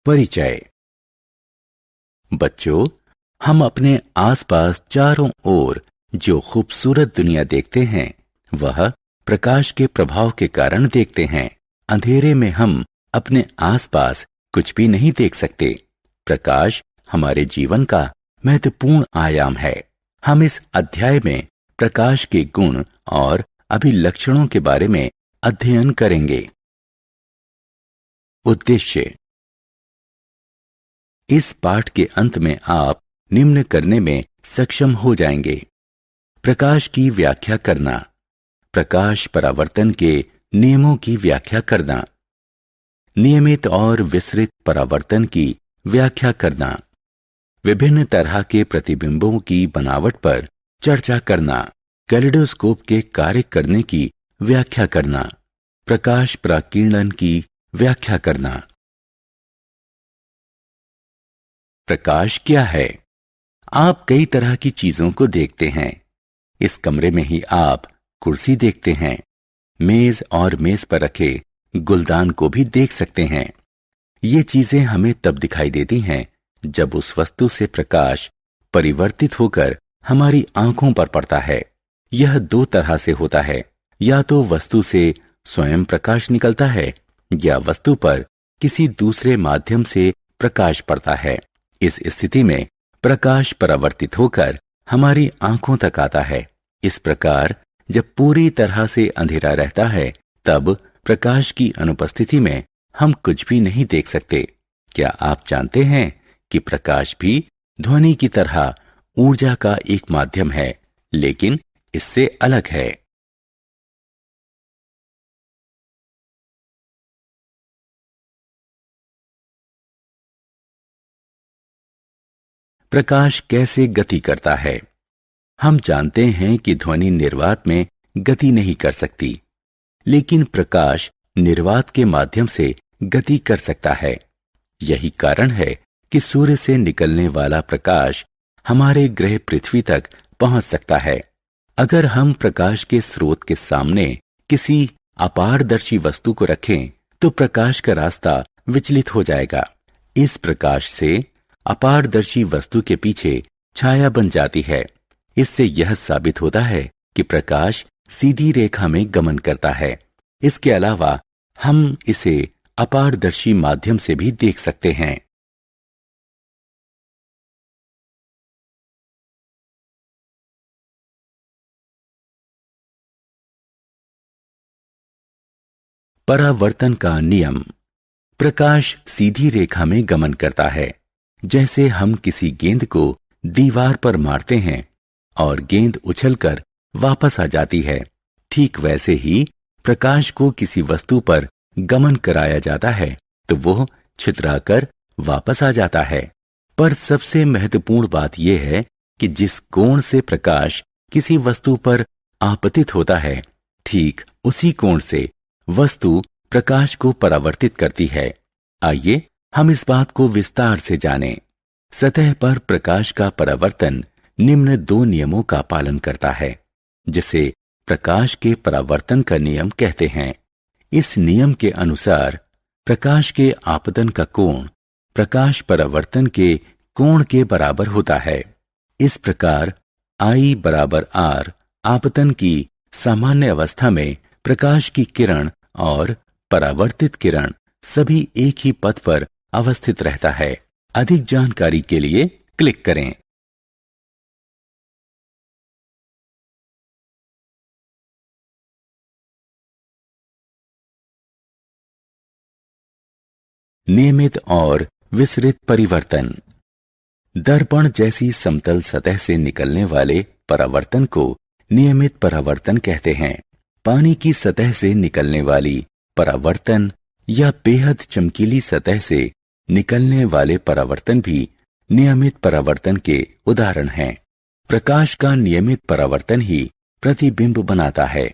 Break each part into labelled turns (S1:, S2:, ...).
S1: परिचय। बच्चों, हम अपने आसपास चारों ओर जो खूबसूरत दुनिया देखते हैं वह प्रकाश के प्रभाव के कारण देखते हैं। अंधेरे में हम अपने आसपास कुछ भी नहीं देख सकते। प्रकाश हमारे जीवन का महत्वपूर्ण आयाम है। हम इस अध्याय में प्रकाश के गुण और अभिलक्षणों के बारे में अध्ययन करेंगे। उद्देश्य। इस पाठ के अंत में आप निम्न करने में सक्षम हो जाएंगे: प्रकाश की व्याख्या करना, प्रकाश परावर्तन के नियमों की व्याख्या करना, नियमित और विसरित परावर्तन की व्याख्या करना, विभिन्न तरह के प्रतिबिंबों की बनावट पर चर्चा करना, कैलिडोस्कोप के कार्य करने की व्याख्या करना, प्रकाश पराकीर्णन की व्याख्या करना। प्रकाश क्या है? आप कई तरह की चीजों को देखते हैं। इस कमरे में ही आप कुर्सी देखते हैं, मेज और मेज पर रखे गुलदान को भी देख सकते हैं। ये चीजें हमें तब दिखाई देती हैं जब उस वस्तु से प्रकाश परिवर्तित होकर हमारी आंखों पर पड़ता है। यह दो तरह से होता है, या तो वस्तु से स्वयं प्रकाश निकलता है या वस्तु पर किसी दूसरे माध्यम से प्रकाश पड़ता है। इस स्थिति में प्रकाश परावर्तित होकर हमारी आंखों तक आता है। इस प्रकार जब पूरी तरह से अंधेरा रहता है तब प्रकाश की अनुपस्थिति में हम कुछ भी नहीं देख सकते। क्या आप जानते हैं कि प्रकाश भी ध्वनि की तरह ऊर्जा का एक माध्यम है, लेकिन इससे अलग है। प्रकाश कैसे गति करता है? हम जानते हैं कि ध्वनि निर्वात में गति नहीं कर सकती, लेकिन प्रकाश निर्वात के माध्यम से गति कर सकता है। यही कारण है कि सूर्य से निकलने वाला प्रकाश हमारे ग्रह पृथ्वी तक पहुंच सकता है। अगर हम प्रकाश के स्रोत के सामने किसी अपारदर्शी वस्तु को रखें तो प्रकाश का रास्ता विचलित हो जाएगा। इस प्रकाश से अपारदर्शी वस्तु के पीछे छाया बन जाती है। इससे यह साबित होता है कि प्रकाश सीधी रेखा में गमन करता है। इसके अलावा हम इसे अपारदर्शी माध्यम से भी देख सकते हैं। परावर्तन का नियम। प्रकाश सीधी रेखा में गमन करता है। जैसे हम किसी गेंद को दीवार पर मारते हैं और गेंद उछलकर वापस आ जाती है, ठीक वैसे ही प्रकाश को किसी वस्तु पर गमन कराया जाता है तो वह छितराकर वापस आ जाता है। पर सबसे महत्वपूर्ण बात यह है कि जिस कोण से प्रकाश किसी वस्तु पर आपतित होता है, ठीक उसी कोण से वस्तु प्रकाश को परावर्तित करती है। आइए हम इस बात को विस्तार से जानें। सतह पर प्रकाश का परावर्तन निम्न दो नियमों का पालन करता है, जिसे प्रकाश के परावर्तन का नियम कहते हैं। इस नियम के अनुसार प्रकाश के आपतन का कोण प्रकाश परावर्तन के कोण के बराबर होता है। इस प्रकार I बराबर R आपतन की सामान्य अवस्था में प्रकाश की किरण और परावर्तित किरण सभी एक ही पथ पर अवस्थित रहता है। अधिक जानकारी के लिए क्लिक करें। नियमित और विसरित परिवर्तन। दर्पण जैसी समतल सतह से निकलने वाले परावर्तन को नियमित परावर्तन कहते हैं। पानी की सतह से निकलने वाली परावर्तन या बेहद चमकीली सतह से निकलने वाले परावर्तन भी नियमित परावर्तन के उदाहरण हैं। प्रकाश का नियमित परावर्तन ही प्रतिबिंब बनाता है।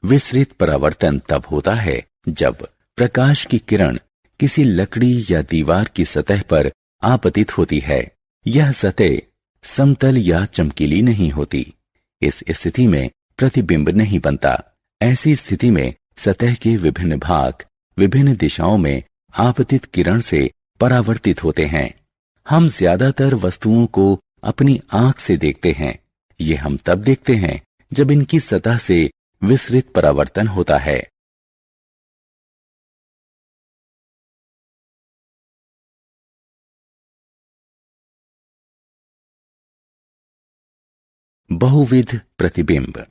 S1: विसरित परावर्तन तब होता है जब प्रकाश की किरण किसी लकड़ी या दीवार की सतह पर आपतित होती है। यह सतह समतल या चमकीली नहीं होती। इस स्थिति में प्रतिबिंब नहीं बनता। ऐसी स्थिति में सतह के विभिन्न भाग विभिन्न दिशाओं में आपतित किरण से परावर्तित होते हैं। हम ज्यादातर वस्तुओं को अपनी आंख से देखते हैं। ये हम तब देखते हैं जब इनकी सतह से विसरित परावर्तन होता है। बहुविध प्रतिबिंब।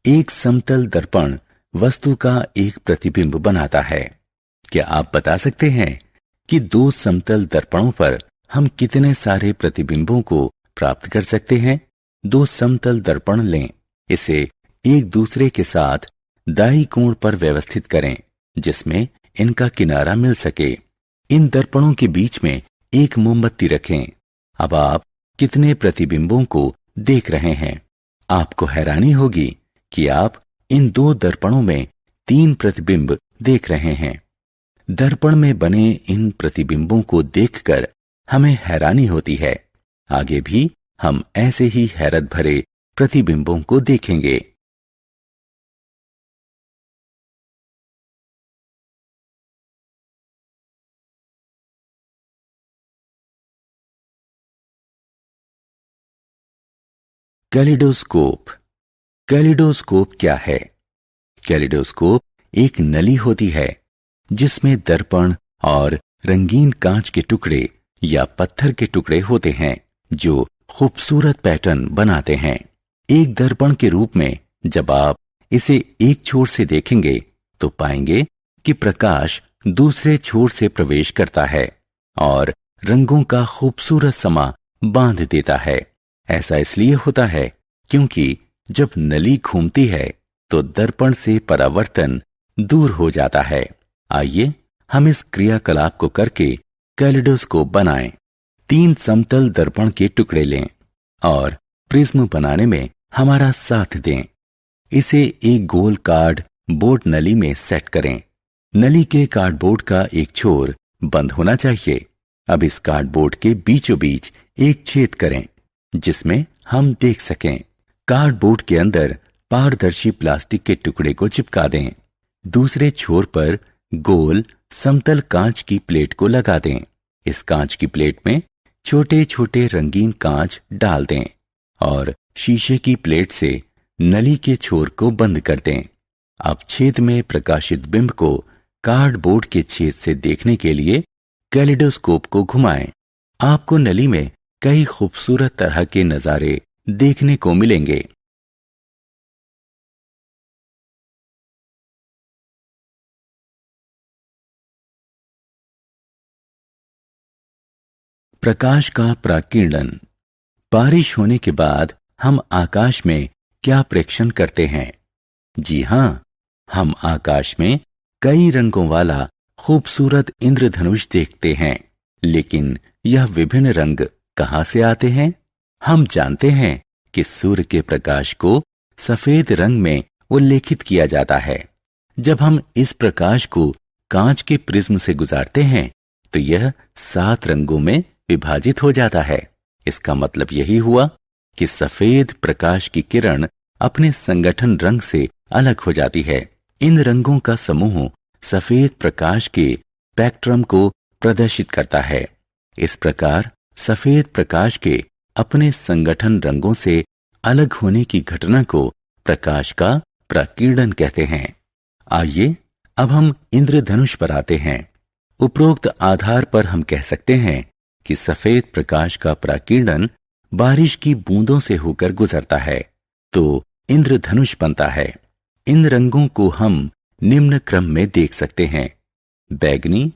S1: एक समतल दर्पण वस्तु का एक प्रतिबिंब बनाता है। क्या आप बता सकते हैं कि दो समतल दर्पणों पर हम कितने सारे प्रतिबिंबों को प्राप्त कर सकते हैं? दो समतल दर्पण लें, इसे एक दूसरे के साथ दाईं कोण पर व्यवस्थित करें जिसमें इनका किनारा मिल सके। इन दर्पणों के बीच में एक मोमबत्ती रखें। अब आप कितने प्रतिबिंबों को देख रहे हैं? आपको हैरानी होगी कि आप इन दो दर्पणों में 3 प्रतिबिंब देख रहे हैं। दर्पण में बने इन प्रतिबिंबों को देखकर हमें हैरानी होती है। आगे भी हम ऐसे ही हैरत भरे प्रतिबिंबों को देखेंगे। कैलिडोस्कोप। कैलिडोस्कोप क्या है? कैलिडोस्कोप एक नली होती है जिसमें दर्पण और रंगीन कांच के टुकड़े या पत्थर के टुकड़े होते हैं जो खूबसूरत पैटर्न बनाते हैं। एक दर्पण के रूप में जब आप इसे एक छोर से देखेंगे तो पाएंगे कि प्रकाश दूसरे छोर से प्रवेश करता है और रंगों का खूबसूरत समा बांध देता है। ऐसा इसलिए होता है क्योंकि जब नली घूमती है तो दर्पण से परावर्तन दूर हो जाता है। आइए हम इस क्रियाकलाप को करके कैलिडोस्कोप बनाएं। 3 समतल दर्पण के टुकड़े लें और प्रिज्म बनाने में हमारा साथ दें। इसे एक गोल कार्ड बोर्ड नली में सेट करें। नली के कार्डबोर्ड का एक छोर बंद होना चाहिए। अब इस कार्डबोर्ड के बीचों बीच एक छेद करें जिसमें हम देख सकें। कार्डबोर्ड के अंदर पारदर्शी प्लास्टिक के टुकड़े को चिपका दें। दूसरे छोर पर गोल समतल कांच की प्लेट को लगा दें। इस कांच की प्लेट में छोटे छोटे रंगीन कांच डाल दें और शीशे की प्लेट से नली के छोर को बंद कर दें। अब छेद में प्रकाशित बिंब को कार्डबोर्ड के छेद से देखने के लिए कैलिडोस्कोप को घुमाएं। आपको नली में कई खूबसूरत तरह के नजारे देखने को मिलेंगे। प्रकाश का प्राकीर्णन। बारिश होने के बाद हम आकाश में क्या प्रेक्षण करते हैं? जी हां, हम आकाश में कई रंगों वाला खूबसूरत इंद्रधनुष देखते हैं। लेकिन यह विभिन्न रंग कहां से आते हैं? हम जानते हैं कि सूर्य के प्रकाश को सफेद रंग में उल्लेखित किया जाता है। जब हम इस प्रकाश को कांच के प्रिज्म से गुजारते हैं तो यह 7 रंगों में विभाजित हो जाता है। इसका मतलब यही हुआ कि सफेद प्रकाश की किरण अपने संगठन रंग से अलग हो जाती है। इन रंगों का समूह सफेद प्रकाश के स्पेक्ट्रम को प्रदर्शित करता है। इस प्रकार सफेद प्रकाश के अपने संगठन रंगों से अलग होने की घटना को प्रकाश का प्रकीर्णन कहते हैं। आइए अब हम इंद्रधनुष पर आते हैं। उपरोक्त आधार पर हम कह सकते हैं कि सफेद प्रकाश का प्रकीर्णन बारिश की बूंदों से होकर गुजरता है तो इंद्रधनुष बनता है। इन रंगों को हम निम्न क्रम में देख सकते हैं: बैगनी,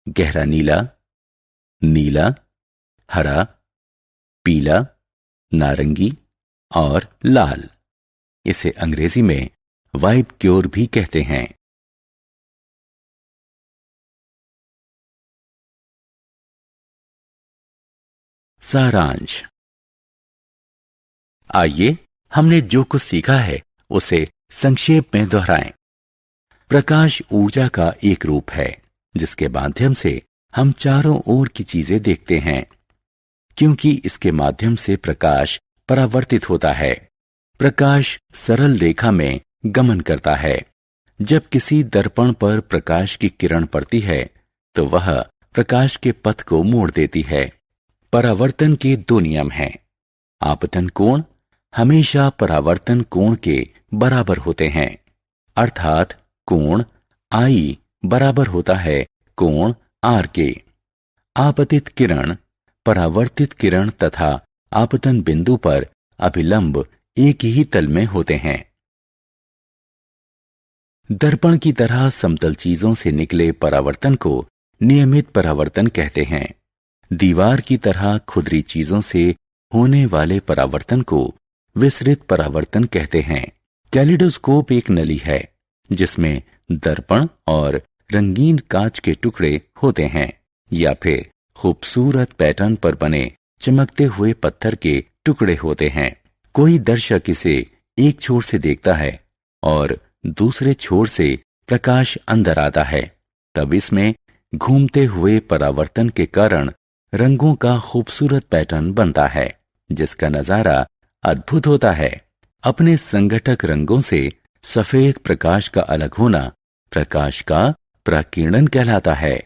S1: गहरा नीला, नीला, हरा, पीला, नारंगी और लाल। इसे अंग्रेजी में वाइबक्योर भी कहते हैं। सारांश। आइए हमने जो कुछ सीखा है उसे संक्षेप में दोहराएं। प्रकाश ऊर्जा का एक रूप है जिसके माध्यम से हम चारों ओर की चीजें देखते हैं। क्योंकि इसके माध्यम से प्रकाश परावर्तित होता है, प्रकाश सरल रेखा में गमन करता है। जब किसी दर्पण पर प्रकाश की किरण पड़ती है तो वह प्रकाश के पथ को मोड़ देती है। परावर्तन के दो नियम हैं। आपतन कोण हमेशा परावर्तन कोण के बराबर होते हैं, अर्थात कोण I बराबर होता है कोण R के। आपतित किरण, परावर्तित किरण तथा आपतन बिंदु पर अभिलंब एक ही तल में होते हैं। दर्पण की तरह समतल चीजों से निकले परावर्तन को नियमित परावर्तन कहते हैं। दीवार की तरह खुरदरी चीजों से होने वाले परावर्तन को विसरित परावर्तन कहते हैं। कैलिडोस्कोप एक नली है जिसमें दर्पण और रंगीन कांच के टुकड़े होते हैं, या फिर खूबसूरत पैटर्न पर बने चमकते हुए पत्थर के टुकड़े होते हैं। कोई दर्शक इसे एक छोर से देखता है और दूसरे छोर से प्रकाश अंदर आता है, तब इसमें घूमते हुए परावर्तन के कारण रंगों का खूबसूरत पैटर्न बनता है, जिसका नजारा अद्भुत होता है। अपने संघटक रंगों से सफेद प्रकाश का अलग होना प्रकाश का प्रकीर्णन कहलाता है।